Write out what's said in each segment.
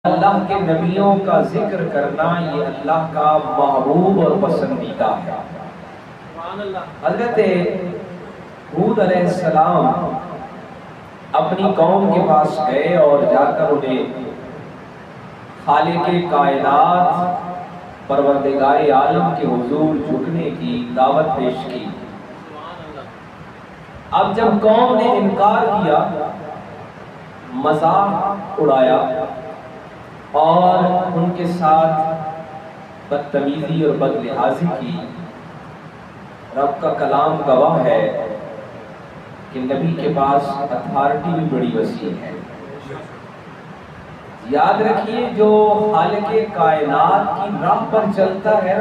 اللہ کے نبیوں کا ذکر کرنا یہ اللہ کا محبوب اور پسندیدہ ہے۔ حضرت ہود علیہ السلام اپنی قوم کے پاس گئے اور جا کر انہیں خالق کائنات پروردگار عالم کے حضور جھکنے کی دعوت پیش کی۔ اب جب قوم نے انکار کیا، مذاق اڑایا اور ان کے ساتھ بدتمیزی اور بدلحاظی کی، رب کا کلام گواہ ہے کہ نبی کے پاس اتھارٹی بھی بڑی وسیع ہے۔ یاد رکھیے، جو خالق کائنات کی راہ پر چلتا ہے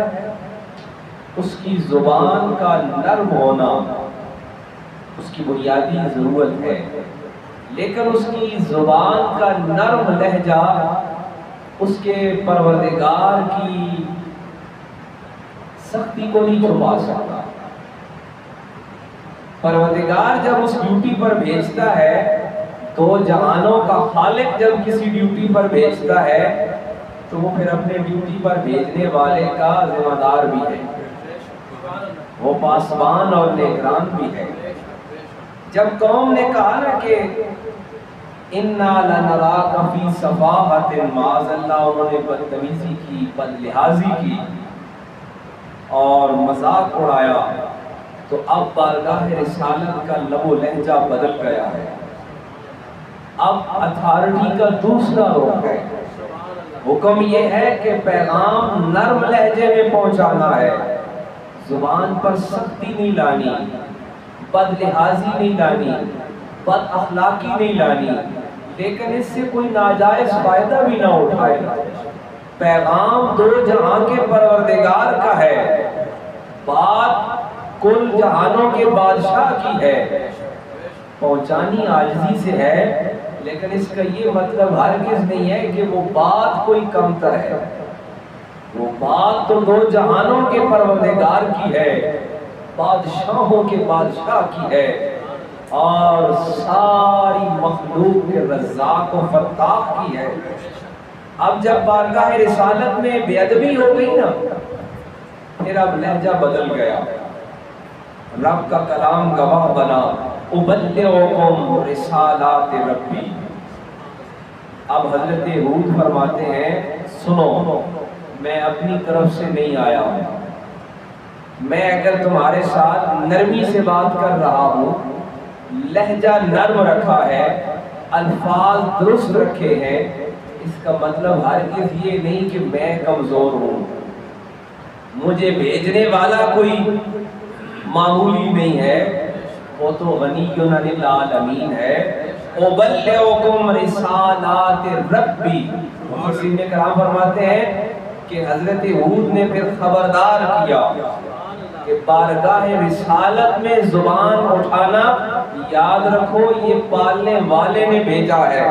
اس کی زبان کا نرم ہونا اس کی بنیادی ضرورت ہے، لیکن اس کی زبان کا نرم لہجہ اس کے پروردگار کی سختی کو نہیں چھپا سکتا۔ پروردگار جب اس ڈیوٹی پر بھیجتا ہے، تو جہانوں کا خالق جب کسی ڈیوٹی پر بھیجتا ہے تو وہ پھر اپنے ڈیوٹی پر بھیجنے والے کا ذمہ دار بھی ہے، وہ پاسبان اور نگران بھی ہے۔ جب قوم نے کہا نا کہ اِنَّا لَنَرَاكَ فِي سَفَاهَةٍ، معاذ اللہ، انہوں نے بدتمیزی کی، بدلحاظی کی اور مذاق اڑایا، تو اب بارگاہ رسالت کا لب و لہجہ بدل گیا ہے۔ اب اتھارٹی کا دوسرا رخ ہے۔ حکم یہ ہے کہ پیغام نرم لہجے میں پہنچانا ہے، زبان پر سختی نہیں لانی، بد لحاظی نہیں لانی، بد اخلاقی نہیں لانی، لیکن اس سے کوئی ناجائز فائدہ بھی نہ اٹھائے۔ پیغام دو جہاں کے پروردگار کا ہے، بات کل جہانوں کے بادشاہ کی ہے، پہنچانی عاجزی سے ہے، لیکن اس کا یہ مطلب ہرگز نہیں ہے کہ وہ بات کوئی کمتر ہے۔ وہ بات تو دو جہانوں کے پروردگار کی ہے، بادشاہوں کے بادشاہ کی ہے، اور ساری مخلوق کے رزاق و فتاح کی ہے۔ اب جب بارگاہ رسالت میں بے ادبی ہو گئی نا، پھر اب لہجہ بدل گیا۔ رب کا کلام گواہ بنا، ابلغکم رسالات ربی۔ اب حضرت ہود فرماتے ہیں، سنو، میں اپنی طرف سے نہیں آیا ہوں، میں اگر تمہارے ساتھ نرمی سے بات کر رہا ہوں، لہجہ نرم رکھا ہے، الفاظ درست رکھے ہیں، اس کا مطلب ہرگز یہ نہیں کہ میں کمزور ہوں، مجھے بھیجنے والا کوئی معمولی نہیں ہے، وہ تو غنی عن العالمین ہے۔ اُبَلِّغُکُمْ رِسَالَاتِ رَبِّی۔ مفسرین کرام فرماتے ہیں کہ حضرت ہود نے پھر خبردار کیا کہ بارگاہ رسالت میں زبان اٹھانا، یاد رکھو یہ پالنے والے نے بھیجا ہے،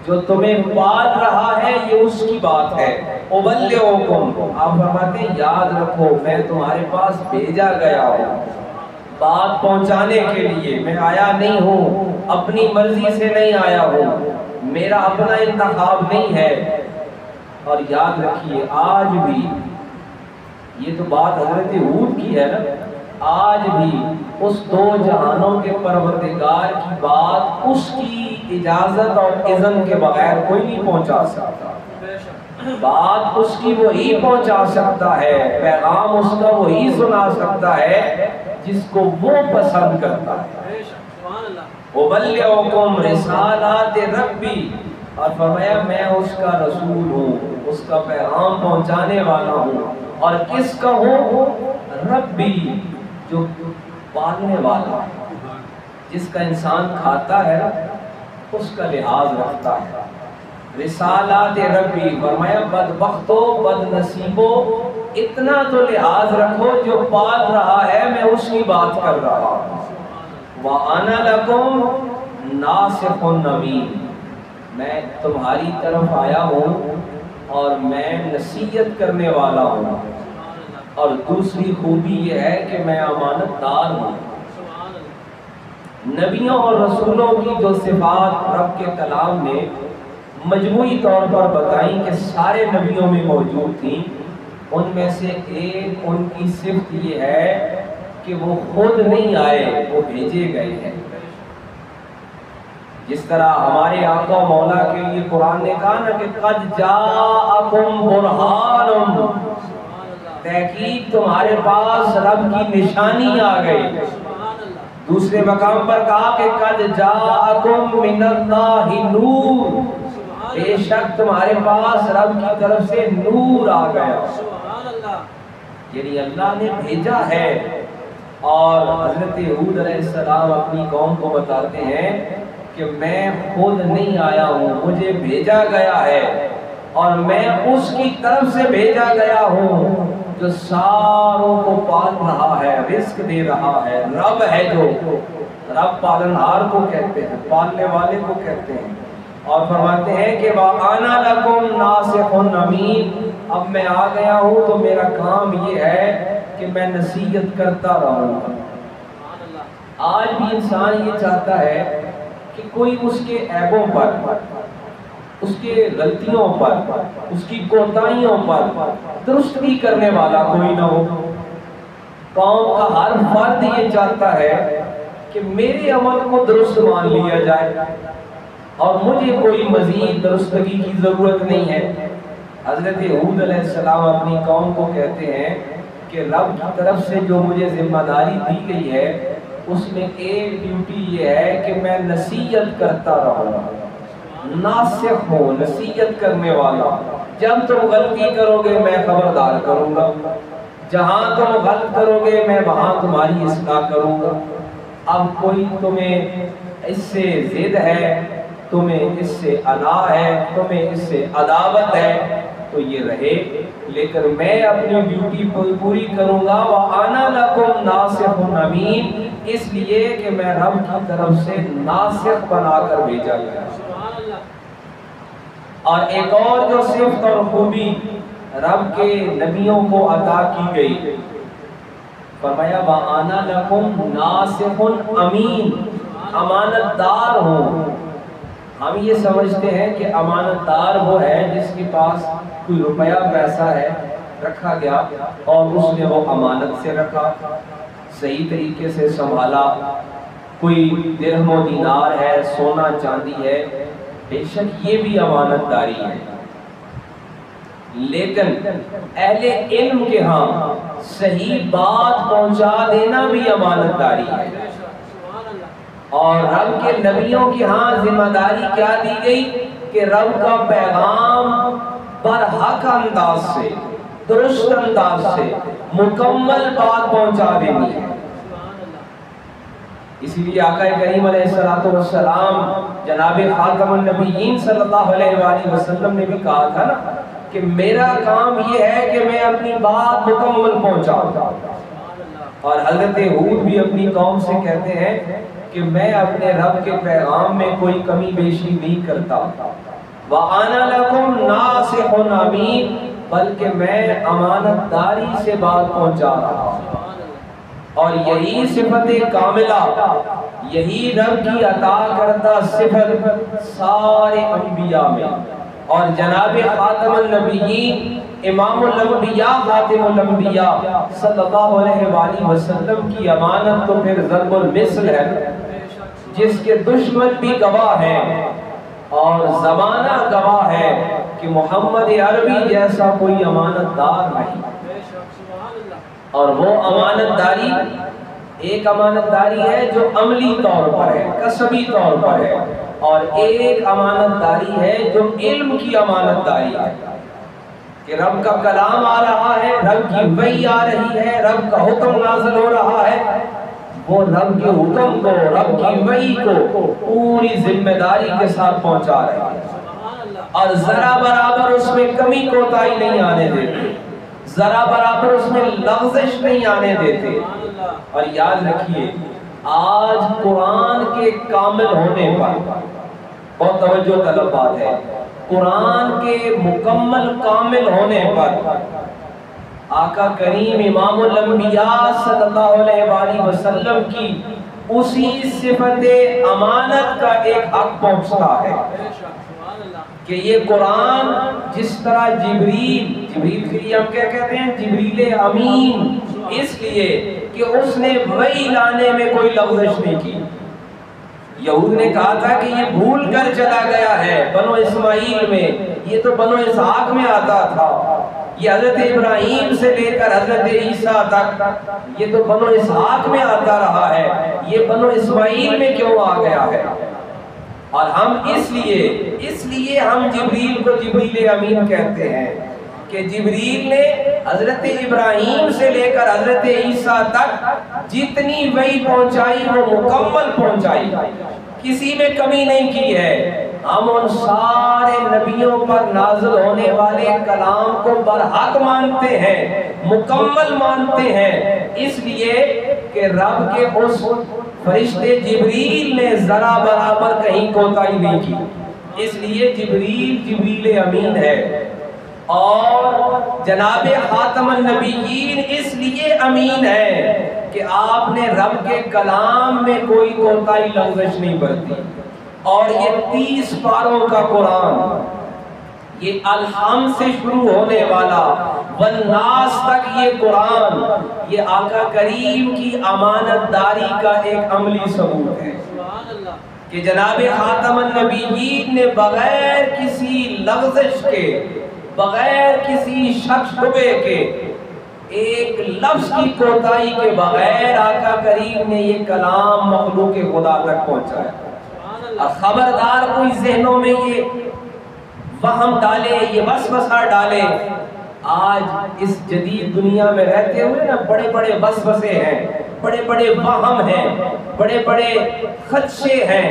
جو تمہیں پال رہا ہے یہ اس کی بات ہے۔ اُبَلِّغُکُمْ، آپ فرماتے ہیں یاد رکھو میں تمہارے پاس بھیجا گیا ہوں بات پہنچانے کے لیے، میں آیا نہیں ہوں، اپنی مرضی سے نہیں آیا ہوں، میرا اپنا انتخاب نہیں ہے۔ اور یاد رکھیے آج بھی، یہ تو بات حضرت ہود کی ہے نا، آج بھی اس دو جہانوں کے پروردگار کی بات اس کی اجازت اور اذن کے بغیر کوئی نہیں پہنچا سکتا۔ بات اس کی وہی پہنچا سکتا ہے، پیغام اس کا وہی سنا سکتا ہے جس کو وہ پسند کرتا ہے۔ اُبَلِّغُکُمْ رِسَالَاتِ رَبِّی، اور فرمایا میں اس کا رسول ہوں، اس کا پیغام پہنچانے والا ہوں، اور کس کا ہوں؟ ربی، جو پالنے والا، جس کا انسان کھاتا ہے اس کا لحاظ رکھتا ہے۔ رسالات ربی، فرمایا بدبختو بد نصیبو، اتنا تو لحاظ رکھو جو پال رہا ہے میں اس کی بات کر رہا ہوں۔ وَأَنَا لَكُمْ نَاصِحٌ أَمِينٌ، میں تمہاری طرف آیا ہوں اور میں نصیحت کرنے والا ہوں، اور دوسری خوبی یہ ہے کہ میں امانت دار ہوں۔ نبیوں اور رسولوں کی جو صفات رب کے کلام نے مجموعی طور پر بتائیں کہ سارے نبیوں میں موجود تھیں، ان میں سے ایک ان کی صفت یہ ہے کہ وہ خود نہیں آئے، وہ بھیجے گئے ہیں۔ جس طرح ہمارے آقا مولا کے لیے قرآن نے کہا نا کہ قد جاءکم برہان، تحقیق تمہارے پاس رب کی نشانی آ گئی۔ دوسرے مقام پر کہا کہ قد جاءکم من اللہ نور، بے شک تمہارے پاس رب کی طرف سے نور آ گیا، یعنی اللہ نے بھیجا ہے۔ اور حضرت ہود علیہ السلام اپنی قوم کو بتاتے ہیں کہ میں خود نہیں آیا ہوں، مجھے بھیجا گیا ہے، اور میں اس کی طرف سے بھیجا گیا ہوں جو ساروں کو پال رہا ہے، رزق دے رہا ہے، رب ہے جو رب پالنہار کو کہتے ہیں، پالنے والے کو کہتے ہیں۔ اور فرماتے ہیں کہ وَأَنَا لَكُمْ نَاصِحٌ أَمِينٌ، اب میں آ گیا ہوں تو میرا کام یہ ہے کہ میں نصیحت کرتا رہوں گا۔ آج بھی انسان یہ چاہتا ہے کہ کوئی اس کے عیبوں پر، اس کے غلطیوں پر، اس کی کوتاہیوں پر درستگی کرنے والا کوئی نہ ہو۔ قوم کا ہر فرد یہ چاہتا ہے کہ میرے عمل کو درست مان لیا جائے اور مجھے کوئی مزید درستگی کی ضرورت نہیں ہے۔ حضرت ہود علیہ السلام اپنی قوم کو کہتے ہیں کہ رب کی طرف سے جو مجھے ذمہ داری دی گئی ہے اس میں ایک ڈیوٹی یہ ہے کہ میں نصیحت کرتا رہوں گا، ناصح ہوں، نصیحت کرنے والا۔ جب تم غلطی کرو گے میں خبردار کروں گا، جہاں تم غلط کرو گے میں وہاں تمہاری اصلاح کروں گا۔ اب کوئی تمہیں اس سے ضد ہے، تمہیں اس سے انا ہے، تمہیں اس سے عداوت ہے تو یہ رہے، لیکن میں اپنی ڈیوٹی پوری کروں گا۔ وَأَنَا لَكُمْ نَاصِحٌ أَمِينٌ، اس لیے کہ میں رب کی طرف سے ناصح بنا کر بھیجا گیا۔ اور ایک اور جو صفت اور خوبی رب کے نبیوں کو عطا کی گئی، فرمایا وَأَنَا لَكُمْ نَاصِحٌ أَمِينٌ، امانت دار ہوں۔ ہم یہ سمجھتے ہیں کہ امانت دار وہ ہے جس کے پاس کوئی روپیہ پیسہ ہے، رکھا گیا اور اس نے وہ امانت سے رکھا، صحیح طریقے سے سنبھالا۔ کوئی درہم و دینار ہے، سونا چاندی ہے، بے شک یہ بھی امانت داری ہے، لیکن اہل علم کے ہاں صحیح بات پہنچا دینا بھی امانت داری ہے۔ اور رب کے نبیوں کی ہاں ذمہ داری کیا دی گئی کہ رب کا پیغام برحق انداز سے، درست انداز سے مکمل بات پہنچا دینی ہے۔ اسی لیے آقا کریم علیہ السلام جناب خاتم النبیین صلی اللہ علیہ وآلہ وسلم نے بھی کہا تھا نا کہ میرا کام یہ ہے کہ میں اپنی بات مکمل پہنچاؤں۔ اور حضرت ہود بھی اپنی قوم سے کہتے ہیں کہ میں اپنے رب کے پیغام میں کوئی کمی بیشی نہیں کرتا۔ وَأَنَا لَكُمْ نَاصِحٌ أَمِينٌ، بلکہ میں امانت داری سے بات پہنچا رہا ہوں۔ اور یہی صفت کاملہ، یہی رب کی عطا کردہ صفت سارے انبیاء میں، اور جناب خاتم النبیین امام الانبیاء خاتم الانبیاء صلی اللہ علیہ وآلہ وسلم کی امانت تو پھر ضرب المثل ہے، جس کے دشمن بھی گواہ ہیں اور زمانہ گواہ ہے کہ محمد عربی جیسا کوئی امانت دار نہیں۔ اور وہ امانت داری ایک امانت داری ہے جو عملی طور پر ہے، کسبی طور پر ہے، اور ایک امانت داری ہے جو علم کی امانت داری ہے کہ رب کا کلام آ رہا ہے، رب کی وحی آ رہی ہے، رب کا حکم نازل ہو رہا ہے، وہ رب کے حکم کو، رب کی وحی کو پوری ذمہ داری کے ساتھ پہنچا رہے ہیں، اور ذرا برابر اس میں کمی کوتاہی نہیں آنے دیتے، ذرا برابر اس میں لغزش نہیں آنے دیتے۔ اور یاد رکھیے آج قرآن کے کامل ہونے پر بہت توجہ طلب بات ہے، قرآن کے مکمل کامل ہونے پر آقا کریم امام الانبیاء صلی اللہ علیہ وآلہ وسلم کی اسی صفت امانت کا ایک حق پہنچتا ہے کہ یہ قرآن جس طرح جبریل کے لیے ہم کیا کہتے ہیں؟ جبریل امین، اس لیے کہ اس نے وحی لانے میں کوئی لغزش نہیں کی۔ یہود نے کہا تھا کہ یہ بھول کر چلا گیا ہے بنو اسماعیل میں، یہ تو بنو اسحاق میں آتا تھا، یہ حضرت ابراہیم سے لے کر حضرت عیسیٰ تک یہ تو بنو اسحاق میں آتا رہا ہے، یہ بنو اسماعیل میں کیوں آ گیا ہے؟ اور ہم اس لیے ہم جبریل کو جبریل امین کہتے ہیں کہ جبریل نے حضرت ابراہیم سے لے کر حضرت عیسیٰ تک جتنی وحی پہنچائی وہ مکمل پہنچائی، کسی میں کمی نہیں کی ہے۔ ہم ان سارے نبیوں پر نازل ہونے والے کلام کو برحق مانتے ہیں، مکمل مانتے ہیں، اس لیے کہ رب کے اس فرشتے جبریل نے ذرا برابر کہیں کوتاہی نہیں کی، اس لیے جبریل امین ہے۔ اور جناب خاتم النبیین اس لیے امین ہے کہ آپ نے رب کے کلام میں کوئی کوتاہی لغزش نہیں برتی۔ اور یہ 30 پاروں کا قرآن، یہ الحمد سے شروع ہونے والا والناس تک یہ قرآن، یہ آقا کریم کی امانت داری کا ایک عملی ثبوت ہے کہ جناب خاتم النبیین نے بغیر کسی لغزش کے، بغیر کسی شک شبے کے، ایک لفظ کی کوتاہی کے بغیر آقا کریم نے یہ کلام مخلوق خدا تک پہنچایا۔ اور خبردار کوئی ذہنوں میں یہ وہم ڈالے، یہ وسوسہ ڈالے، آج اس جدید دنیا میں رہتے ہوئے نا بڑے بڑے وسوسے ہیں، بڑے بڑے وہم ہیں، بڑے بڑے خدشے ہیں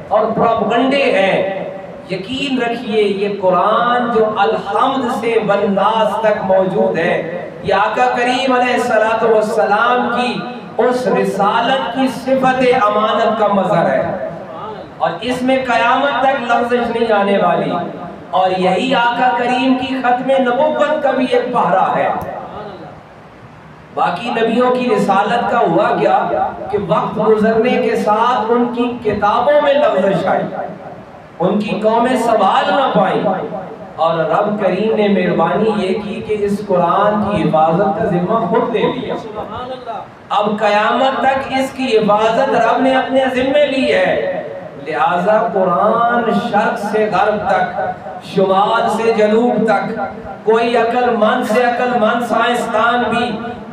اور پروپیگنڈے ہیں۔ یقین رکھیے یہ قرآن جو الحمد سے والناس تک موجود ہے، یہ آقا کریم علیہ السلام کی اس رسالت کی صفت امانت کا مظہر ہے، اور اس میں قیامت تک لغزش نہیں آنے والی، اور یہی آقا کریم کی ختم نبوت کا بھی ایک پہرا ہے۔ باقی نبیوں کی رسالت کا ہوا کیا کہ وقت گزرنے کے ساتھ ان کی کتابوں میں لغزش آئی، ان کی قومیں سنبھال نہ پائیں، اور رب کریم نے مہربانی یہ کی کہ اس قرآن کی حفاظت کا ذمہ خود لے لیا۔ اب قیامت تک اس کی حفاظت رب نے اپنے ذمہ لی ہے، لہذا قرآن شرق سے غرب تک، شمال سے جنوب تک، کوئی عقل مند سے عقل مند سائنسدان بھی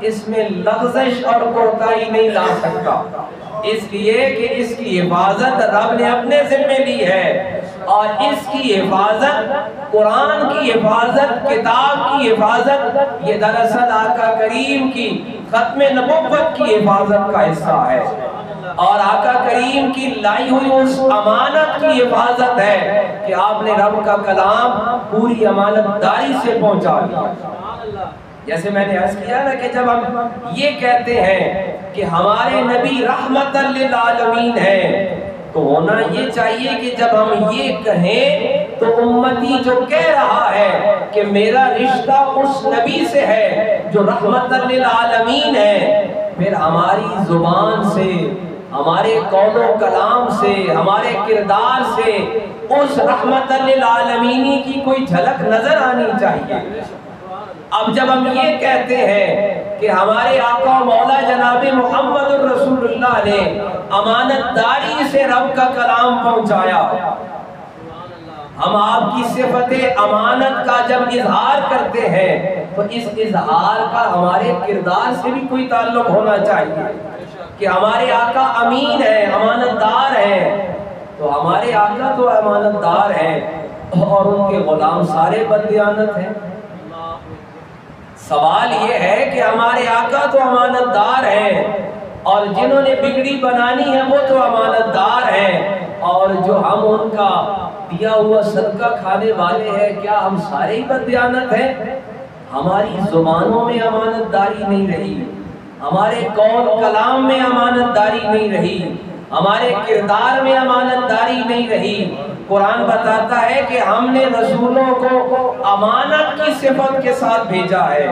اس میں لغزش اور کوتاہی نہیں لا سکتا، اس لیے کہ اس کی حفاظت رب نے اپنے ذمہ لی ہے، اور اس کی حفاظت، قرآن کی حفاظت، کتاب کی حفاظت، یہ دراصل آقا کریم کی ختم نبوت کی حفاظت کا حصہ ہے، اور آقا کریم کی لائی ہوئی اس امانت کی حفاظت ہے کہ آپ نے رب کا کلام پوری امانت داری سے پہنچا دیا۔ جیسے میں نے عرض کیا نا کہ جب ہم یہ کہتے ہیں کہ ہمارے نبی رحمت للعالمین ہیں، تو ہونا یہ چاہیے کہ جب ہم یہ کہیں تو امتی جو کہہ رہا ہے کہ میرا رشتہ اس نبی سے ہے جو رحمت للعالمین ہے، پھر ہماری زبان سے، ہمارے قول و کلام سے، ہمارے کردار سے اس رحمت للعالمین کی کوئی جھلک نظر آنی چاہیے۔ اب جب ہم یہ کہتے ہیں کہ ہمارے آقا مولا جناب محمد الرسول اللہ نے امانت داری سے رب کا کلام پہنچایا، ہم آپ کی صفت امانت کا جب اظہار کرتے ہیں تو اس اظہار کا ہمارے کردار سے بھی کوئی تعلق ہونا چاہیے کہ ہمارے آقا امین ہیں، امانت دار ہیں، تو ہمارے آقا تو امانت دار ہیں اور ان کے غلام سارے بددیانت ہیں۔ سوال یہ ہے کہ ہمارے آقا تو امانت دار ہیں اور جنہوں نے بگڑی بنانی ہے وہ تو امانت دار ہیں، اور جو ہم ان کا دیا ہوا صدقہ کھانے والے ہیں، کیا ہم سارے ہی بددیانت ہیں؟ ہماری زبانوں میں امانت داری نہیں رہی، ہمارے قول کلام میں امانت داری نہیں رہی، ہمارے کردار میں امانت داری نہیں رہی۔ قرآن بتاتا ہے کہ ہم نے رسولوں کو امانت کی صفت کے ساتھ بھیجا ہے۔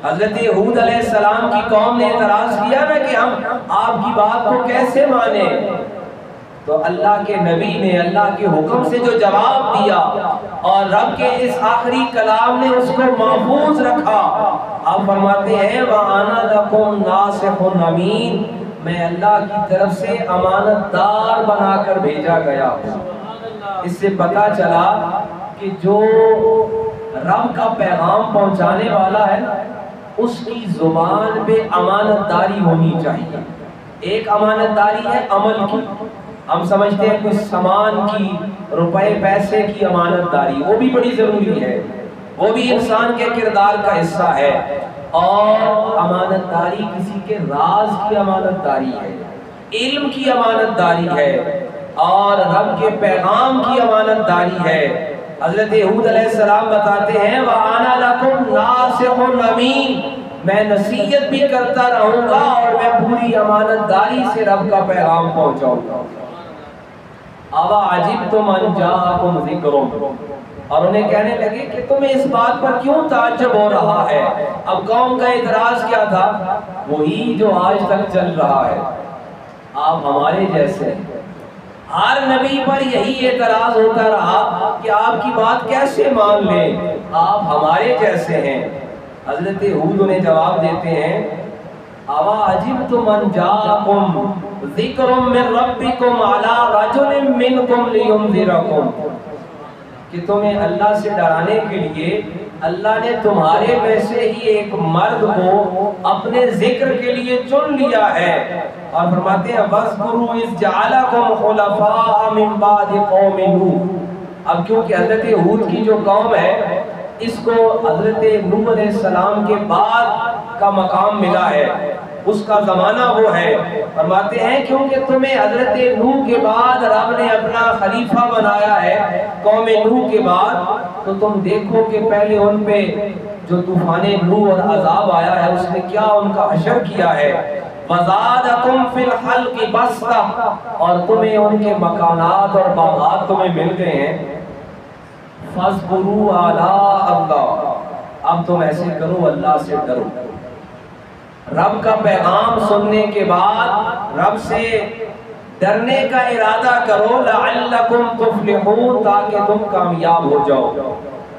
حضرت ہود علیہ السلام کی قوم نے اعتراض کیا نا کہ ہم آپ کی بات کو کیسے مانیں، تو اللہ کے نبی نے اللہ کے حکم سے جو جواب دیا اور رب کے اس آخری کلام نے اس کو محفوظ رکھا، آپ فرماتے ہیں وَأَنَا لَكُمْ نَاصِحٌ أَمِينٌ، میں اللہ کی طرف سے امانت دار بنا کر بھیجا گیا ہوں۔ اس سے پتہ چلا کہ جو رب کا پیغام پہنچانے والا ہے اس کی زبان پہ امانت داری ہونی چاہیے۔ ایک امانت داری ہے عمل کی، ہم سمجھتے ہیں کچھ سامان کی، روپے پیسے کی امانت داری، وہ بھی بڑی ضروری ہے، وہ بھی انسان کے کردار کا حصہ ہے۔ اور امانت داری کسی کے راز کی امانت داری ہے، علم کی امانت داری ہے، اور رب کے پیغام کی امانت داری ہے۔ حضرت ہود علیہ السلام بتاتے ہیں وَأَنَا لَكُمْ نَاصِحٌ أَمِينٌ، میں نصیحت بھی کرتا رہوں گا اور میں پوری امانت داری سے رب کا پیغام پہنچاؤں گا۔ أَوَعَجِبْتُمْ أَنْ جَاءَكُمْ ذِكْرٌ، اور انہیں کہنے لگے کہ تمہیں اس بات پر کیوں تعجب ہو رہا ہے؟ اب قوم کا اعتراض کیا تھا؟ وہی جو آج تک چل رہا ہے، آپ ہمارے جیسے، ہر نبی پر یہی اعتراض ہوتا رہا کہ آپ کی بات کیسے مان لیں، آپ ہمارے جیسے ہیں۔ حضرت ہود انہیں جواب دیتے ہیں أَوَعَجِبْتُمْ أَنْ جَاءَكُمْ ذِكْرٌ مِّن رَبِّكُمْ عَلَىٰ رَجُلٍ مِّنْكُمْ لِيُنذِرَكُمْ، کہ تمہیں اللہ سے ڈرانے کے لیے اللہ نے تمہارے میں سے ہی ایک مرد کو اپنے ذکر کے لیے چن لیا ہے۔ اور فرماتے ہیں وَاذْكُرُوا إِذْ جَعَلَكُمْ خُلَفَاءَ مِن بَعْدِ قَوْمِ نُوحٍ، اب کیونکہ حضرت ہود کی جو قوم ہے اس کو حضرت نوح علیہ السلام کے بعد کا مقام ملا ہے، اس کا زمانہ وہ ہے۔ فرماتے ہیں کیونکہ تمہیں حضرت نوح کے بعد رب نے اپنا خلیفہ بنایا ہے قوم نوح کے بعد، تو تم دیکھو کہ پہلے ان پہ جو طوفان نوح اور عذاب آیا ہے اس نے کیا ان کا حشر کیا ہے۔ وَزَادَكُمْ فِي الْخَلْقِ بَسْطَةً، اور تمہیں ان کے مکانات اور باغات تمہیں مل گئے ہیں۔ فَاذْكُرُوا آلَاءَ اللَّهِ، اب تم ایسے کرو اللہ سے ڈرو، رب کا پیغام سننے کے بعد رب سے ڈرنے کا ارادہ کرو، لَعَلَّكُمْ تُفْلِحُونَ، تاکہ تم کامیاب ہو جاؤ۔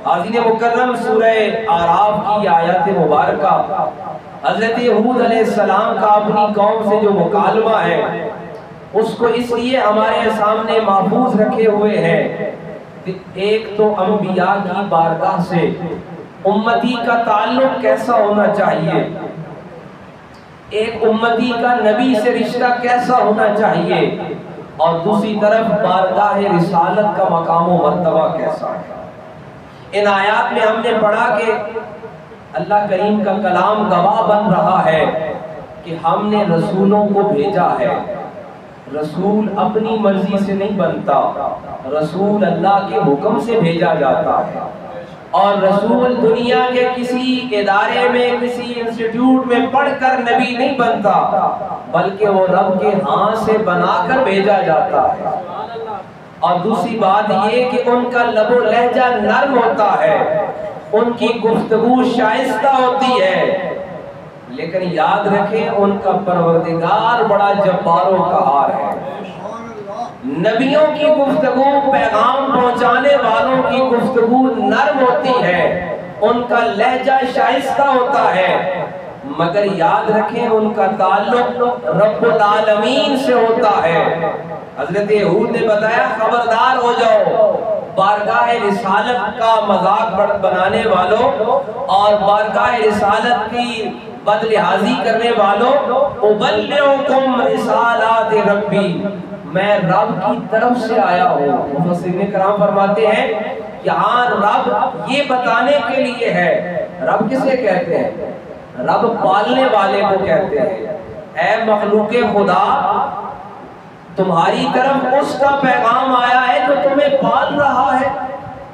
حاضرین مکرم، سورہ اعراف کی آیات مبارکہ حضرت ہود علیہ السلام کا اپنی قوم سے جو مکالمہ ہے اس کو اس لیے ہمارے سامنے محفوظ رکھے ہوئے ہیں۔ ایک تو انبیاء کی بارگاہ سے امتی کا تعلق کیسا ہونا چاہیے، ایک امتی کا نبی سے رشتہ کیسا ہونا چاہیے، اور دوسری طرف بارگاہ رسالت کا مقام و مرتبہ کیسا ہے۔ ان آیات میں ہم نے پڑھا کہ اللہ کریم کا کلام گواہ بن رہا ہے کہ ہم نے رسولوں کو بھیجا ہے۔ رسول اپنی مرضی سے نہیں بنتا، رسول اللہ کے حکم سے بھیجا جاتا ہے، اور رسول دنیا کے کسی ادارے میں کسی انسٹیٹیوٹ میں پڑھ کر نبی نہیں بنتا، بلکہ وہ رب کے ہاتھ سے بنا کر بھیجا جاتا ہے۔ اور دوسری بات یہ کہ ان کا لب و لہجہ نرم ہوتا ہے، ان کی گفتگو شائستہ ہوتی ہے، لیکن یاد رکھیں ان کا پروردگار بڑا جبار و قہار ہے۔ نبیوں کی گفتگو، پیغام پہنچانے والوں کی گفتگو نرم ہوتی ہے، ان کا لہجہ شائستہ ہوتا ہے، مگر یاد رکھیں ان کا تعلق رب العالمین سے ہوتا ہے۔ حضرت ہود نے بتایا خبردار ہو جاؤ بارگاہ رسالت کا مذاق بنانے والوں اور بارگاہ رسالت کی بدلحاظی کرنے والوں، ابلغکم رسالات ربی، میں رب کی طرف سے آیا ہوں۔ مفسرین کرام فرماتے ہیں یہاں رب یہ بتانے کے لیے ہے، رب کسے کہتے ہیں؟ رب پالنے والے کو کہتے ہیں۔ اے مخلوق خدا، تمہاری طرف اس کا پیغام آیا ہے جو تمہیں پال رہا ہے،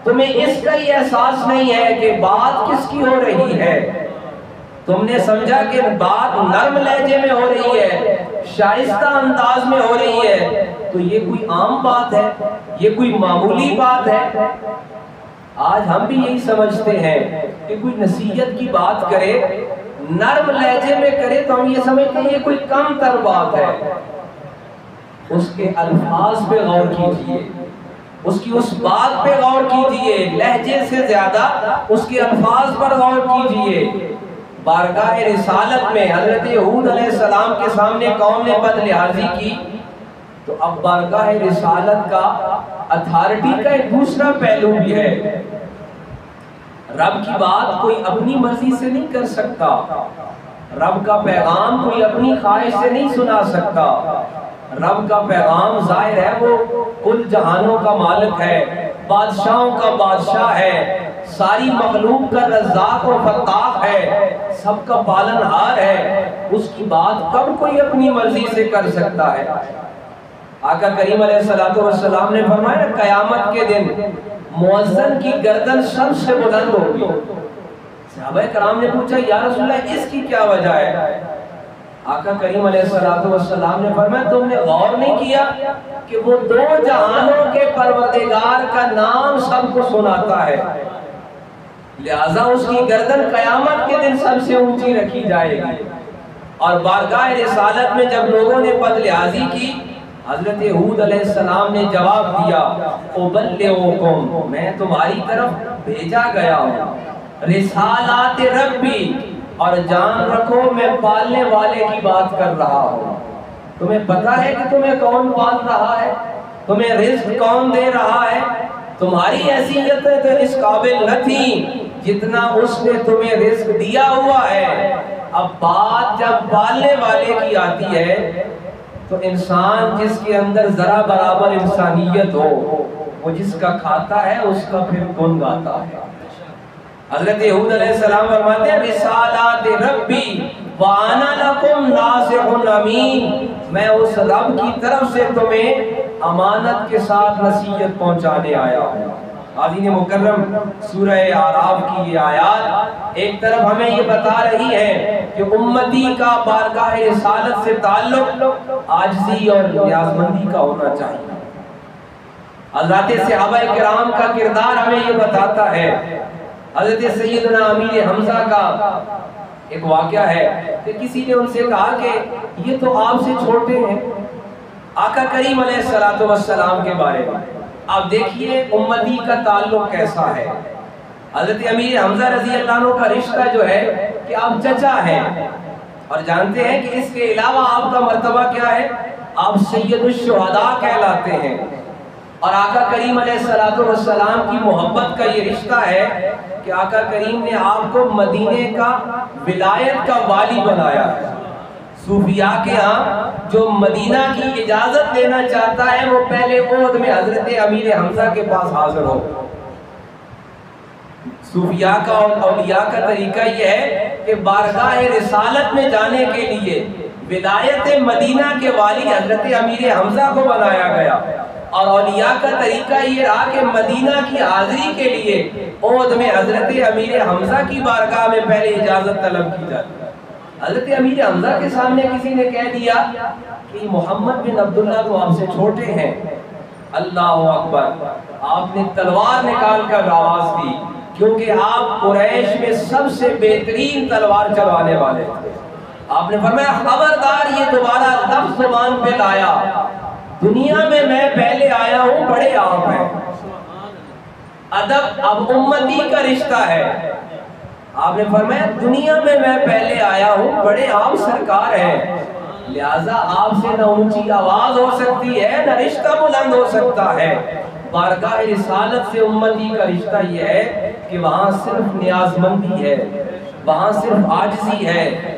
تمہیں اس کا ہی احساس نہیں ہے کہ بات کس کی ہو رہی ہے۔ تم نے سمجھا کہ بات نرم لہجے میں ہو رہی ہے، شائستہ انداز میں ہو رہی ہے، تو یہ کوئی عام بات ہے، یہ کوئی معمولی بات ہے۔ آج ہم بھی یہی سمجھتے ہیں کہ کوئی نصیحت کی بات کرے نرم لہجے میں کرے تو ہم یہ سمجھتے ہیں یہ کوئی کم تر بات ہے، اس کے الفاظ پہ غور کیجئے، اس کی اس بات پہ غور کیجئے، لہجے سے زیادہ اس کے الفاظ پر غور کیجئے۔ بارگاہ رسالت میں حضرت ہود علیہ السلام کے سامنے قوم نے بد لحاظی کی، تو اب بارگاہ رسالت کا اتھارٹی کا ایک دوسرا پہلو بھی ہے۔ رب کی بات کوئی اپنی مرضی سے نہیں کر سکتا، رب کا پیغام کوئی اپنی خواہش سے نہیں سنا سکتا۔ رب کا پیغام ظاہر ہے وہ کل جہانوں کا مالک ہے، بادشاہوں کا بادشاہ ہے، ساری مخلوق کا رزاق و فتاح ہے، سب کا پالن ہار ہے۔ اس کی بات کب کوئی اپنی مرضی سے کر سکتا ہے؟ آقا کریم علیہ السلام نے فرمایا قیامت کے دن مؤذن کی گردن سب سے بلند ہوگی۔ صحابہ کرام نے پوچھا یا رسول اللہ اس کی کیا وجہ ہے؟ آقا کریم علیہ السلام نے فرمایا تم نے غور نہیں کیا کہ وہ دو جہانوں کے پروردگار کا نام سب کو سناتا ہے، لہذا اس کی گردن قیامت کے دن سب سے اونچی رکھی جائے گی۔ اور بارگاہ رسالت میں جب لوگوں نے بد لحاظی کی، حضرت ہود علیہ السلام نے جواب دیا ابلغکم، میں تمہاری طرف بھیجا گیا ہوں، رسالات ربی، اور جان رکھو میں پالنے والے کی بات کر رہا ہوں۔ تمہیں پتا ہے کہ تمہیں کون پال رہا ہے، تمہیں رزق کون دے رہا ہے؟ تمہاری حیثیتیں تو اس قابل نہ تھی جتنا اس نے تمہیں رزق دیا ہوا ہے۔ اب بات جب پالنے والے کی آتی ہے تو انسان جس کے اندر ذرا برابر انسانیت ہو، وہ جس کا کھاتا ہے اس کا پھر گن گاتا ہے۔ حضرت ہود علیہ السلام فرماتے ہیں رسالات ربی وانا لکم ناصح امین، میں اس رب کی طرف سے تمہیں امانت کے ساتھ نصیحت پہنچانے آیا ہوں۔ حاضرین مکرم، سورہ اعراف کی یہ آیات ایک طرف ہمیں یہ بتا رہی ہے کہ امتی کا بارگاہ رسالت سے تعلق عاجزی اور نیازمندی کا ہونا چاہیے۔ حضرات صحابہ کرام کا کردار ہمیں یہ بتاتا ہے۔ حضرت سیدنا امیر حمزہ کا ایک واقعہ ہے کہ کسی نے ان سے کہا کہ یہ تو آپ سے چھوٹے ہیں، آقا کریم علیہ السلام کے بارے میں آپ دیکھیے امتی کا تعلق کیسا ہے۔ حضرت امیر حمزہ رضی اللہ عنہ کا رشتہ جو ہے کہ آپ چچا ہیں، اور جانتے ہیں کہ اس کے علاوہ آپ کا مرتبہ کیا ہے، آپ سید الشہداء کہلاتے ہیں۔ اور آقا کریم علیہ السلام کی محبت کا یہ رشتہ ہے کہ آقا کریم نے آپ کو مدینے کا ولایت کا والی بنایا ہے۔ صوفیاء کے ہاں جو مدینہ کی اجازت لینا چاہتا ہے وہ پہلے عہد میں حضرت امیر حمزہ کے پاس حاضر ہو۔ صوفیاء کا اور اولیاء کا طریقہ یہ ہے کہ بارگاہ رسالت میں جانے کے لیے ولایت مدینہ کے والی حضرت امیر حمزہ کو بنایا گیا، اور اولیاء کا طریقہ یہ رہا کہ مدینہ کی حاضری کے لیے عہد میں حضرت امیر حمزہ کی بارگاہ میں پہلے اجازت طلب کی جاتی ہے۔ حضرت امیر حمزہ کے سامنے کسی نے کہہ دیا کہ محمد بن عبداللہ تو آپ سے چھوٹے ہیں، اللہ اکبر، آپ نے تلوار نکال کر آواز دی، کیونکہ آپ قریش میں سب سے بہترین تلوار چلوانے والے تھے۔ آپ نے فرمایا خبردار یہ دوبارہ لفظ زبان پہ لایا، دنیا میں پہلے آیا ہوں، بڑے آپ ہیں۔ ادب اب امتی کا رشتہ ہے۔ آپ نے فرمایا دنیا میں پہلے آیا ہوں، بڑے آپ سرکار ہیں، لہٰذا آپ سے نہ اونچی آواز ہو سکتی ہے نہ رشتہ بلند ہو سکتا ہے۔ بارگاہ رسالت سے امتی کا رشتہ یہ ہے کہ وہاں صرف نیازمندی ہے، وہاں صرف عاجزی ہے۔